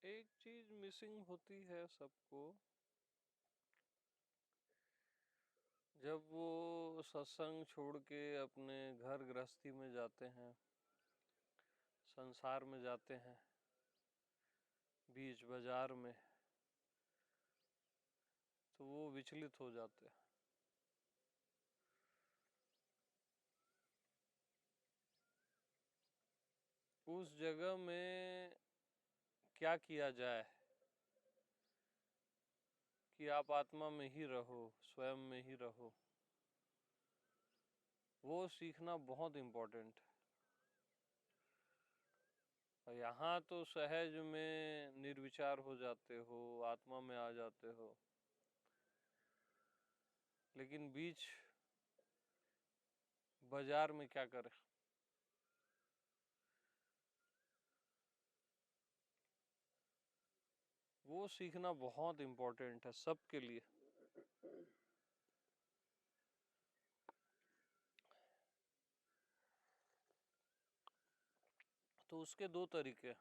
एक चीज मिसिंग होती है सबको, जब वो सत्संग छोड़ के अपने घर गृहस्थी में जाते हैं, संसार में जाते हैं, बीच बाजार में, तो वो विचलित हो जाते हैं। उस जगह में क्या किया जाए कि आप आत्मा में ही रहो, स्वयं में ही रहो, वो सीखना बहुत इम्पोर्टेंट है। यहाँ तो सहज में निर्विचार हो जाते हो, आत्मा में आ जाते हो, लेकिन बीच बाजार में क्या करें? वो सीखना बहुत इम्पोर्टेंट है सबके लिए। तो उसके दो तरीके हैं।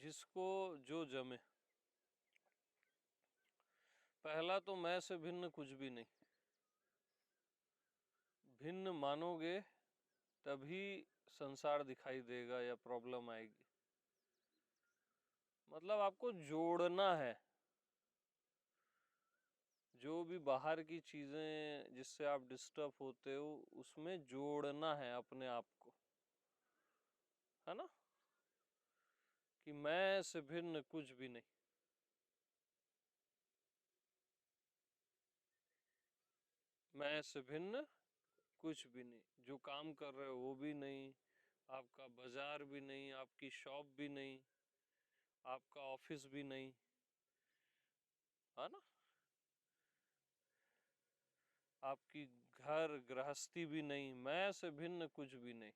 जिसको जो जमे। पहला तो मैं से भिन्न कुछ भी नहीं। भिन्न मानोगे तभी संसार दिखाई देगा या प्रॉब्लम आएगी। मतलब आपको जोड़ना है। जो भी बाहर की चीजें जिससे आप डिस्टर्ब होते हो, उसमें जोड़ना है अपने आप को, है ना? कि मैं से भिन्न कुछ भी नहीं। मैं से भिन्न कुछ भी नहीं। जो काम कर रहे हो वो भी नहीं, आपका बाजार भी नहीं, आपकी शॉप भी नहीं, आपका ऑफिस भी नहीं, है ना? आपकी घर गृहस्थी भी नहीं। मैं से भिन्न कुछ भी नहीं।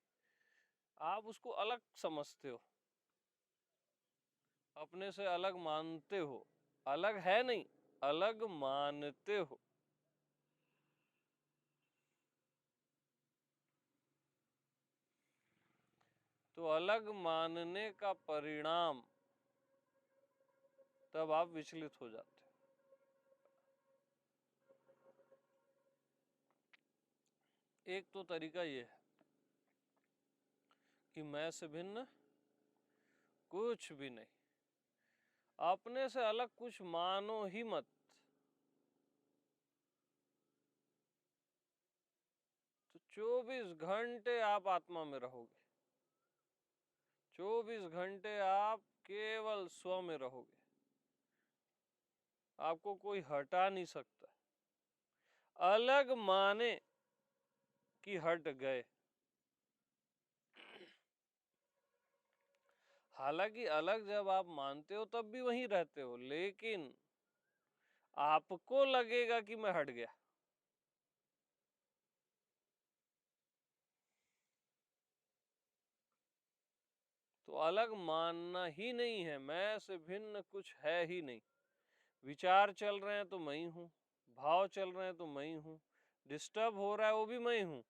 आप उसको अलग समझते हो, अपने से अलग मानते हो। अलग है नहीं, अलग मानते हो। तो अलग मानने का परिणाम तब आप विचलित हो जाते हो। एक तो तरीका ये है कि मैं से भिन्न कुछ भी नहीं। अपने से अलग कुछ मानो ही मत। तो 24 घंटे आप आत्मा में रहोगे। 24 घंटे आप केवल स्व में रहोगे। आपको कोई हटा नहीं सकता। अलग माने कि हट गए। हालांकि अलग जब आप मानते हो तब भी वहीं रहते हो, लेकिन आपको लगेगा कि मैं हट गया। तो अलग मानना ही नहीं है। मैं से भिन्न कुछ है ही नहीं। विचार चल रहे हैं तो मैं ही हूं, भाव चल रहे हैं तो मैं ही हूं, डिस्टर्ब हो रहा है वो भी मैं ही हूं,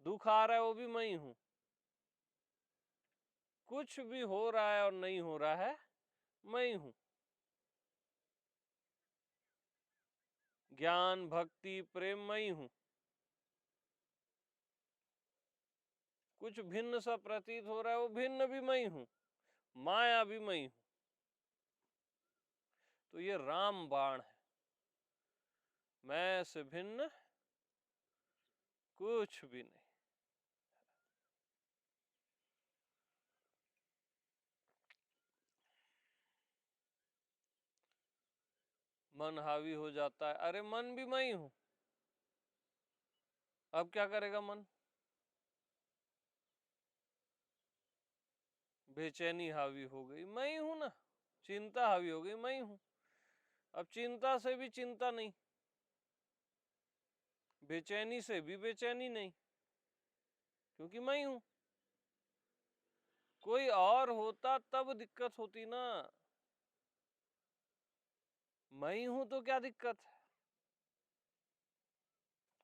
दुख आ रहा है वो भी मैं ही हूं। कुछ भी हो रहा है और नहीं हो रहा है, मैं ही हूं। ज्ञान भक्ति प्रेम मैं ही हूं। कुछ भिन्न सा प्रतीत हो रहा है, वो भिन्न भी मैं ही हूं, माया भी मैं ही हूं। तो ये राम बाण है। मैं से भिन्न कुछ भी नहीं। मन हावी हो जाता है, अरे मन भी मैं ही हूं। अब क्या करेगा मन? बेचैनी हावी हो गई, मैं ही हूं ना। चिंता हावी हो गई, मैं ही हूं। अब चिंता से भी चिंता नहीं, बेचैनी से भी बेचैनी नहीं, क्योंकि मैं ही हूं। कोई और होता तब दिक्कत होती ना। मैं ही हूं तो क्या दिक्कत है?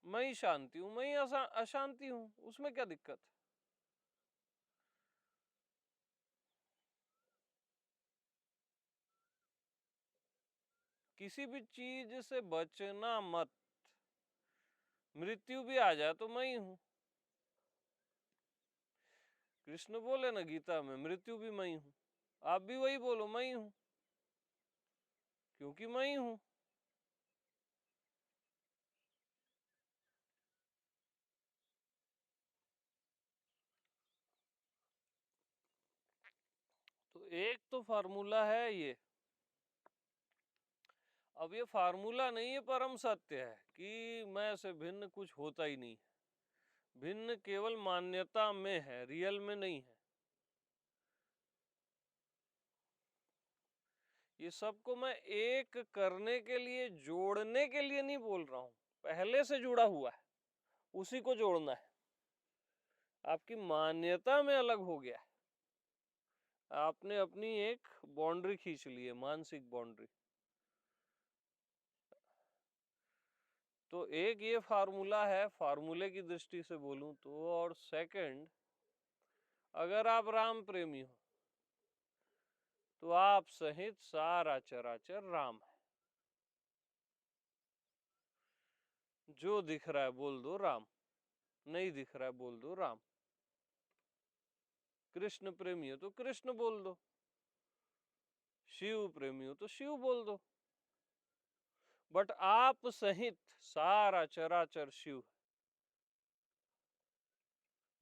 मैं ही शांति हूं, मैं ही अशांति हूं, उसमें क्या दिक्कत है? किसी भी चीज से बचना मत, मृत्यु भी आ जाए तो मैं ही हूं। कृष्ण बोले ना गीता में, मृत्यु भी मैं ही हूं। आप भी वही बोलो, मैं ही हूं, क्योंकि मैं ही हूं। तो एक तो फार्मूला है ये। अब ये फार्मूला नहीं है, परम सत्य है कि मैं से भिन्न कुछ होता ही नहीं है। भिन्न केवल मान्यता में है, रियल में नहीं है। ये सबको मैं एक करने के लिए, जोड़ने के लिए नहीं बोल रहा हूं, पहले से जुड़ा हुआ है, उसी को जोड़ना है। आपकी मान्यता में अलग हो गया है, आपने अपनी एक बाउंड्री खींच ली है, मानसिक बाउंड्री। तो एक ये फार्मूला है, फार्मूले की दृष्टि से बोलूं तो। और सेकंड, अगर आप राम प्रेमी हो तो आप सहित सारा चराचर राम है। जो दिख रहा है बोल दो राम, नहीं दिख रहा है बोल दो राम। कृष्ण प्रेमी हो तो कृष्ण बोल दो, शिव प्रेमी हो तो शिव बोल दो, बट आप सहित सारा चराचर शिव।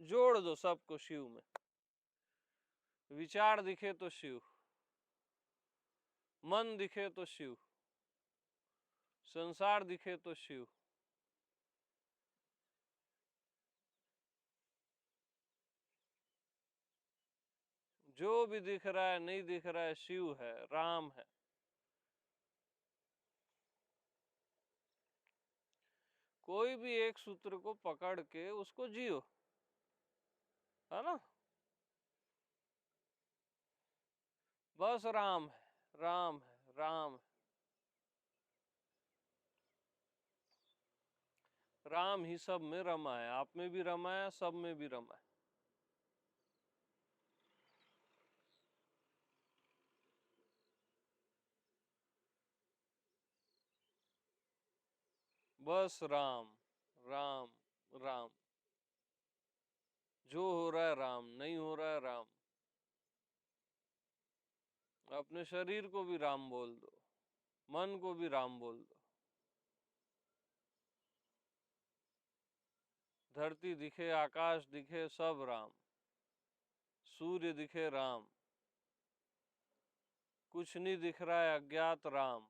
जोड़ दो सबको शिव में। विचार दिखे तो शिव, मन दिखे तो शिव, संसार दिखे तो शिव। जो भी दिख रहा है, नहीं दिख रहा है, शिव है, राम है। कोई भी एक सूत्र को पकड़ के उसको जियो, है ना। बस राम है, राम है, राम है। राम ही सब में रमा है, आप में भी रमा है, सब में भी रमा है। बस राम, राम, राम। जो हो रहा है राम, नहीं हो रहा है राम। अपने शरीर को भी राम बोल दो, मन को भी राम बोल दो। धरती दिखे, आकाश दिखे, सब राम। सूर्य दिखे राम, कुछ नहीं दिख रहा है अज्ञात राम।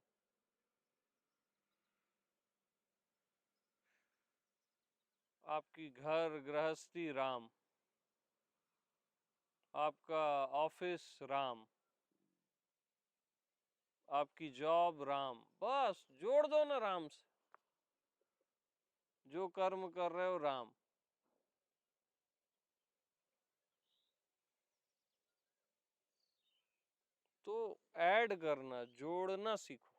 आपकी घर गृहस्थी राम, आपका ऑफिस राम, आपकी जॉब राम। बस जोड़ दो ना राम से, जो कर्म कर रहे हो राम। तो ऐड करना, जोड़ना सीखो,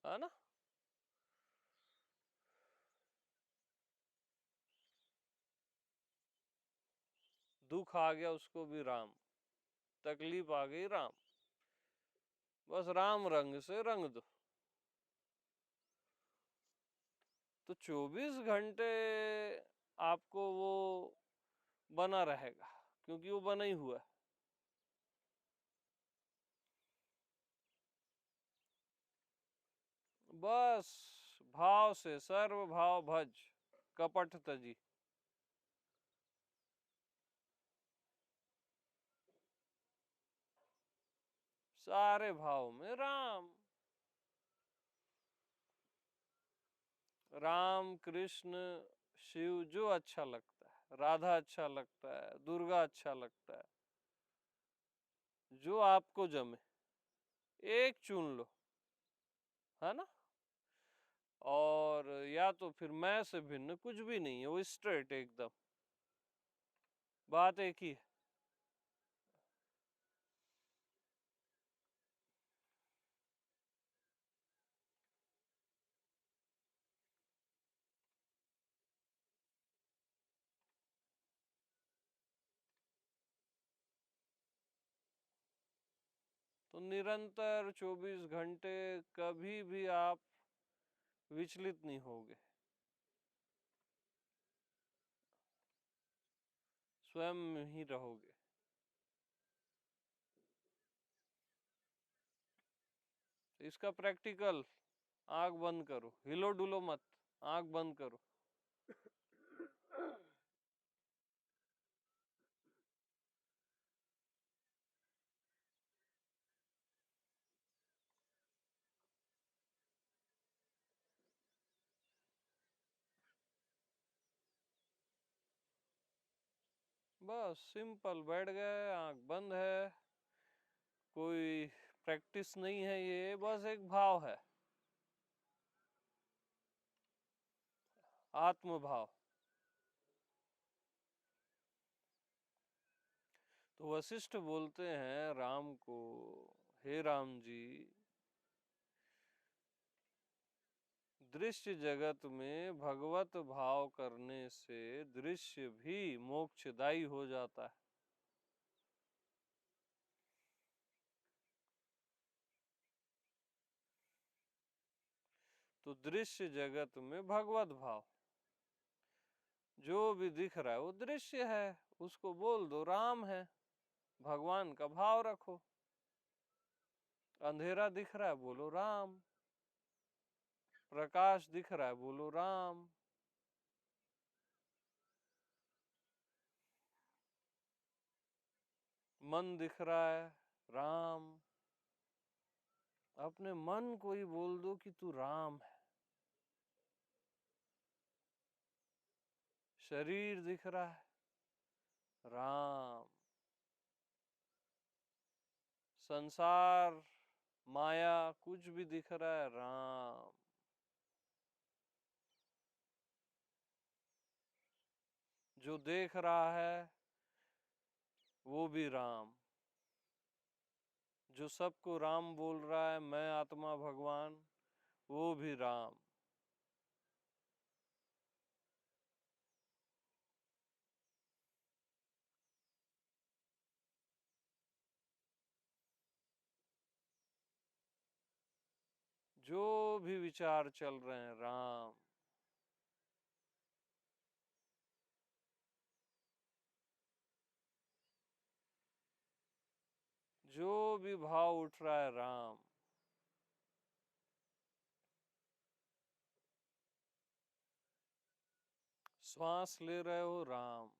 है ना। दुख आ गया उसको भी राम, तकलीफ आ गई राम, बस राम रंग से रंग दो। तो 24 घंटे आपको वो बना रहेगा, क्योंकि वो बना ही हुआ है। बस भाव से, सर्व भाव भज, कपट तजी। सारे भाव में राम। राम, कृष्ण, शिव, जो अच्छा लगता है, राधा अच्छा लगता है, दुर्गा अच्छा लगता है, जो आपको जमे एक चुन लो, है ना। और या तो फिर मैं से भिन्न कुछ भी नहीं है, वो स्ट्रेट एकदम, बात एक ही है। तो निरंतर 24 घंटे कभी भी आप विचलित नहीं होगे, स्वयं में ही रहोगे। इसका प्रैक्टिकल, आंख बंद करो, हिलो डुलो मत, आंख बंद करो। बस सिंपल, बैठ गए, आंख बंद है, कोई प्रैक्टिस नहीं है, ये बस एक भाव है, आत्म भाव। तो वशिष्ठ बोलते हैं राम को, हे राम जी, दृश्य जगत में भगवत भाव करने से दृश्य भी मोक्षदायी हो जाता है। तो दृश्य जगत में भगवत भाव, जो भी दिख रहा है वो दृश्य है, उसको बोल दो राम है, भगवान का भाव रखो। अंधेरा दिख रहा है, बोलो राम। प्रकाश दिख रहा है, बोलो राम। मन दिख रहा है, राम। अपने मन को ही बोल दो कि तू राम है। शरीर दिख रहा है, राम। संसार, माया, कुछ भी दिख रहा है, राम। जो देख रहा है वो भी राम। जो सबको राम बोल रहा है, मैं आत्मा भगवान, वो भी राम। जो भी विचार चल रहे हैं, राम। जो भी भाव उठ रहा है, राम। श्वास ले रहे हो, राम।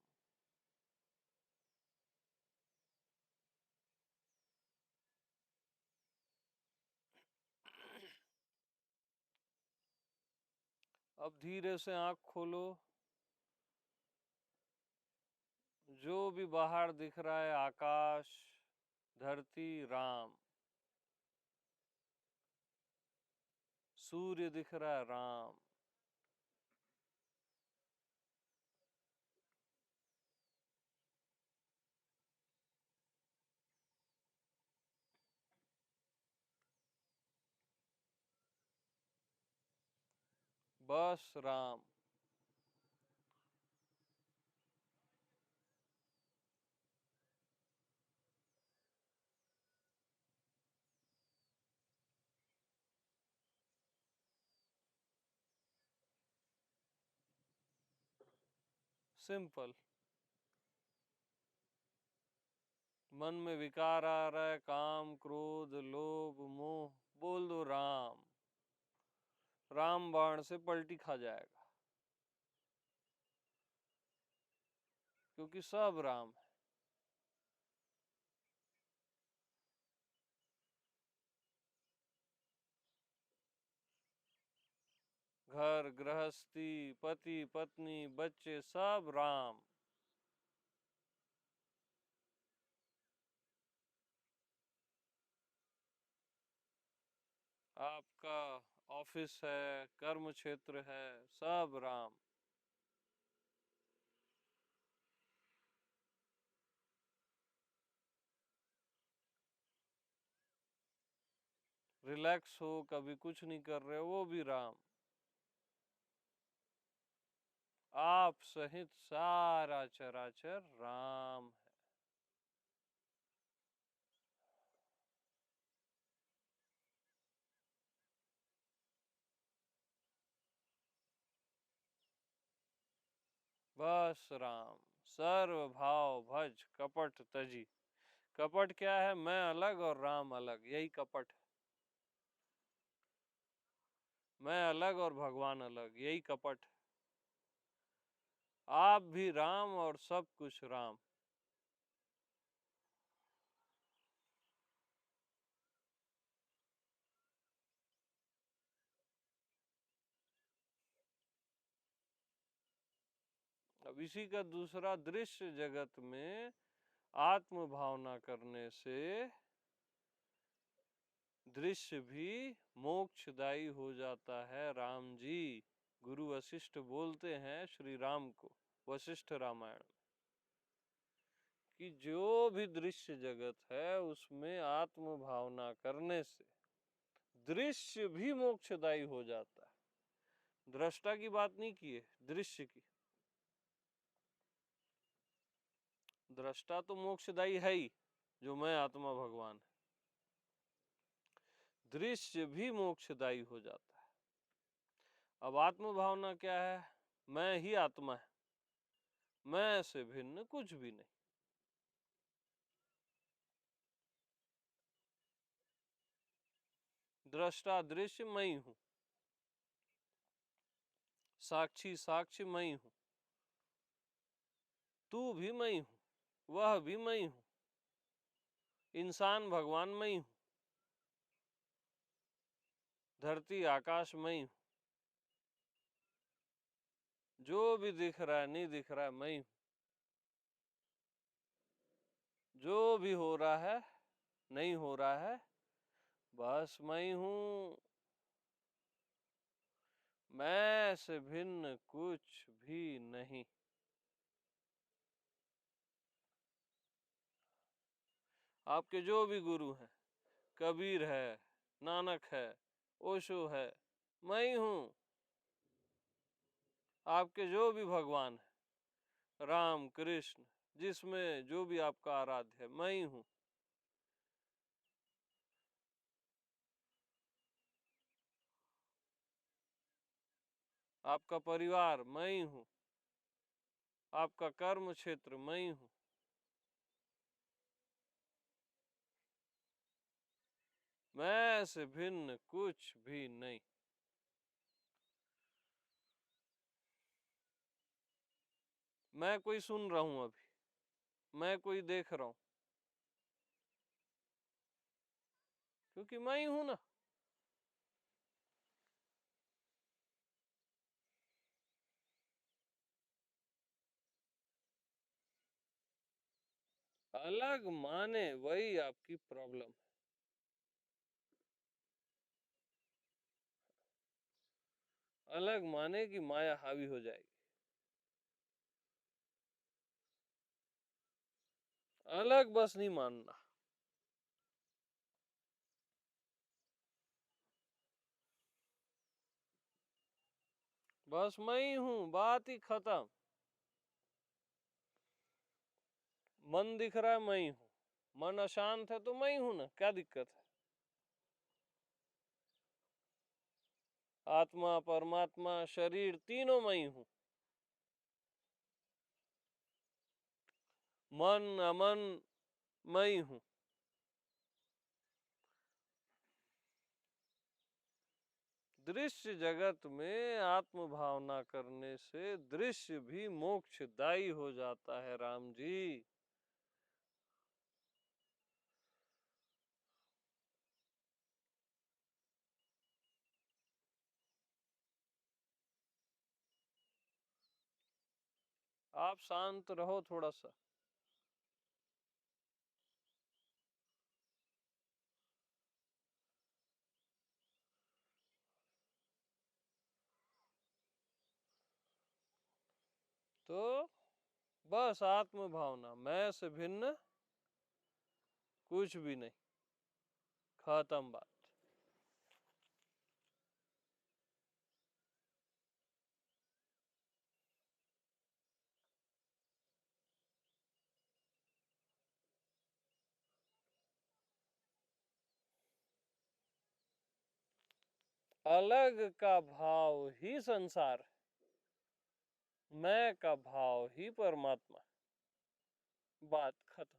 अब धीरे से आंख खोलो। जो भी बाहर दिख रहा है, आकाश, धरती, राम। सूर्य दिख रहा है, राम। बस राम। सिंपल। मन में विकार आ रहा है, काम, क्रोध, लोभ, मोह, बोल दो राम। राम बाण से पलटी खा जाएगा, क्योंकि सब राम है। घर गृहस्थी, पति पत्नी, बच्चे, सब राम। आपका ऑफिस है, कर्म क्षेत्र है, सब राम। रिलैक्स हो, कभी कुछ नहीं कर रहे हो, वो भी राम। आप सहित सारा चराचर राम है। बस राम। सर्व भाव भज कपट तजी। कपट क्या है? मैं अलग और राम अलग, यही कपट है। मैं अलग और भगवान अलग, यही कपट है। आप भी राम और सब कुछ राम। अब इसी का दूसरा, दृश्य जगत में आत्म भावना करने से दृश्य भी मोक्षदायी हो जाता है राम जी। गुरु वशिष्ठ बोलते हैं श्री राम को वशिष्ठ रामायण में कि जो भी दृश्य जगत है उसमें आत्म भावना करने से दृश्य भी मोक्षदायी हो जाता है। दृष्टा की बात नहीं की है, दृश्य की। दृष्टा तो मोक्षदायी है ही, जो मैं आत्मा भगवान है। दृश्य भी मोक्षदायी हो जाता है। अब आत्म भावना क्या है? मैं ही आत्मा है, मैं से भिन्न कुछ भी नहीं। दृष्टा दृश्य मैं ही हूं, साक्षी साक्ष्य मैं ही हूं, तू भी मैं ही हूं, वह भी मैं ही हूं, इंसान भगवान मैं ही हूं, धरती आकाश मैं ही हूं, जो भी दिख रहा है नहीं दिख रहा है मैं ही हूं, जो भी हो रहा है नहीं हो रहा है बस मैं ही हूं। मैं से भिन्न कुछ भी नहीं। आपके जो भी गुरु हैं, कबीर है, नानक है, ओशो है, मैं ही हूं। आपके जो भी भगवान है, राम कृष्ण, जिसमें जो भी आपका आराध्य है, मैं ही हूं। आपका परिवार मैं ही हूं, आपका कर्म क्षेत्र मैं ही हूं। मैं से भिन्न कुछ भी नहीं। मैं कोई सुन रहा हूं अभी, मैं कोई देख रहा हूं, क्योंकि मैं ही हूं ना। अलग माने वही आपकी प्रॉब्लम है। अलग माने की माया हावी हो जाएगी। अलग बस नहीं मानना। बस मैं ही हूं, बात ही खत्म। मन दिख रहा है मैं ही हूं, मन अशांत है तो मैं ही हूं ना, क्या दिक्कत है? आत्मा परमात्मा शरीर तीनों मैं ही हूं। मन अमन मैं ही हूं। दृश्य जगत में आत्म भावना करने से दृश्य भी मोक्षदायी हो जाता है राम जी। आप शांत रहो थोड़ा सा। तो बस आत्म भावना, मैं से भिन्न कुछ भी नहीं, खत्म बात। अलग का भाव ही संसार है। मैं का भाव ही परमात्मा, बात खत्म।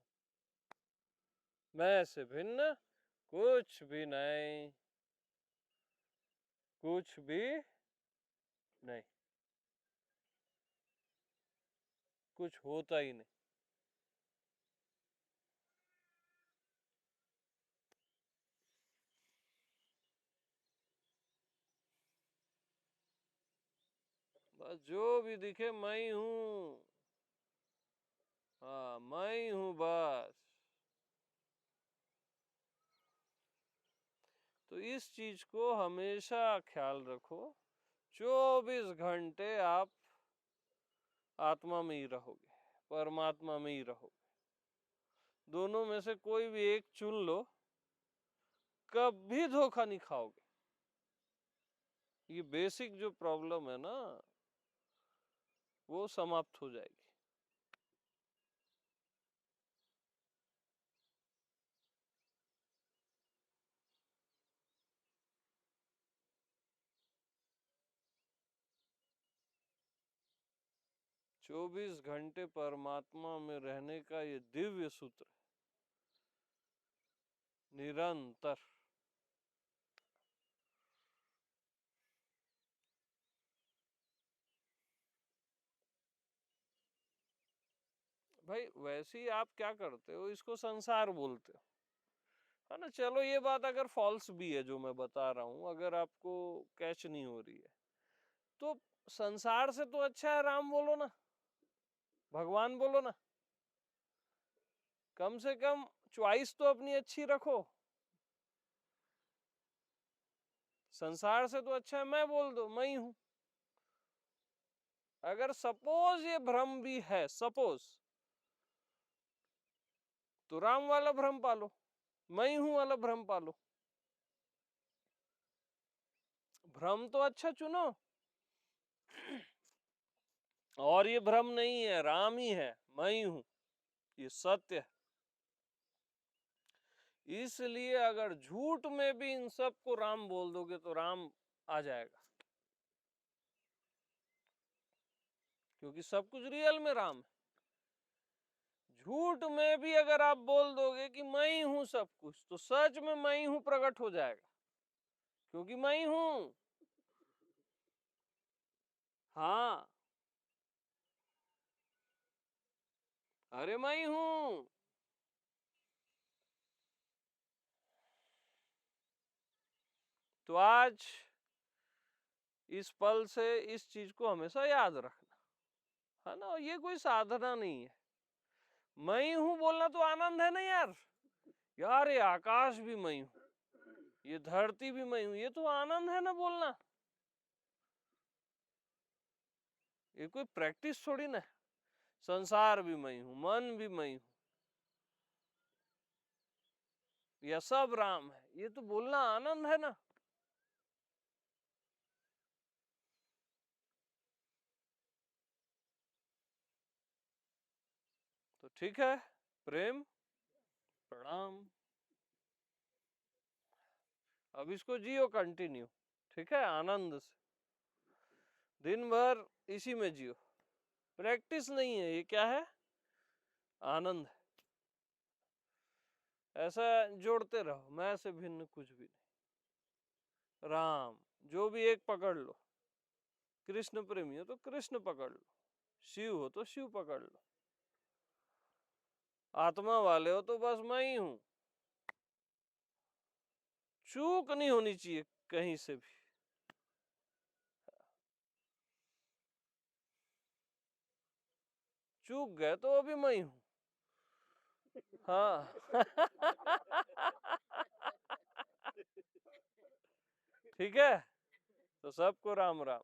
मैं से भिन्न कुछ भी नहीं, कुछ भी नहीं, कुछ होता ही नहीं। बस जो भी दिखे मैं ही हूं। हाँ, मैं ही हूं बस। तो इस चीज को हमेशा ख्याल रखो। 24 घंटे आप आत्मा में ही रहोगे, परमात्मा में ही रहोगे। दोनों में से कोई भी एक चुन लो, कभी धोखा नहीं खाओगे। ये बेसिक जो प्रॉब्लम है ना, वो समाप्त हो जाएगी। चौबीस घंटे परमात्मा में रहने का ये दिव्य सूत्र, निरंतर। भाई वैसे ही आप क्या करते हो, इसको संसार बोलते हो, है ना। चलो ये बात अगर फॉल्स भी है जो मैं बता रहा हूं, अगर आपको कैच नहीं हो रही है, तो संसार से तो अच्छा है राम बोलो ना, भगवान बोलो ना। कम से कम चॉइस तो अपनी अच्छी रखो। संसार से तो अच्छा है मैं बोल दो, मैं ही हूं। अगर सपोज ये भ्रम भी है, सपोज, तो राम वाला भ्रम पालो, मैं ही हूं वाला भ्रम पालो। भ्रम तो अच्छा चुनो। और ये भ्रम नहीं है, राम ही है, मैं ही हूं, ये सत्य है। इसलिए अगर झूठ में भी इन सबको राम बोल दोगे तो राम आ जाएगा, क्योंकि सब कुछ रियल में राम है। झूठ में भी अगर आप बोल दोगे कि मैं ही हूं सब कुछ, तो सच में मैं ही हूं प्रकट हो जाएगा, क्योंकि मैं ही हूं। हाँ, अरे मैं ही हूं। तो आज इस पल से इस चीज को हमेशा याद रखना, है ना। ये कोई साधना नहीं है। मैं ही हूं बोलना तो आनंद है ना यार। यार ये आकाश भी मैं हूं, ये धरती भी मैं हूं, ये तो आनंद है ना बोलना। ये कोई प्रैक्टिस थोड़ी ना। संसार भी मैं हूं, मन भी मैं हूं, यह सब राम है, ये तो बोलना आनंद है ना। तो ठीक है, प्रेम प्रणाम। अब इसको जियो कंटिन्यू, ठीक है, आनंद से दिन भर इसी में जियो। प्रैक्टिस नहीं है ये, क्या है, आनंद है। ऐसा जोड़ते रहो, मैं से भिन्न कुछ भी नहीं, राम। जो भी एक पकड़ लो। कृष्ण प्रेमी हो तो कृष्ण पकड़ लो, शिव हो तो शिव पकड़ लो, आत्मा वाले हो तो बस मैं ही हूं। चूक नहीं होनी चाहिए कहीं से भी। चूक गए तो अभी मैं ही हूं। हाँ। ठीक है, तो सबको राम राम।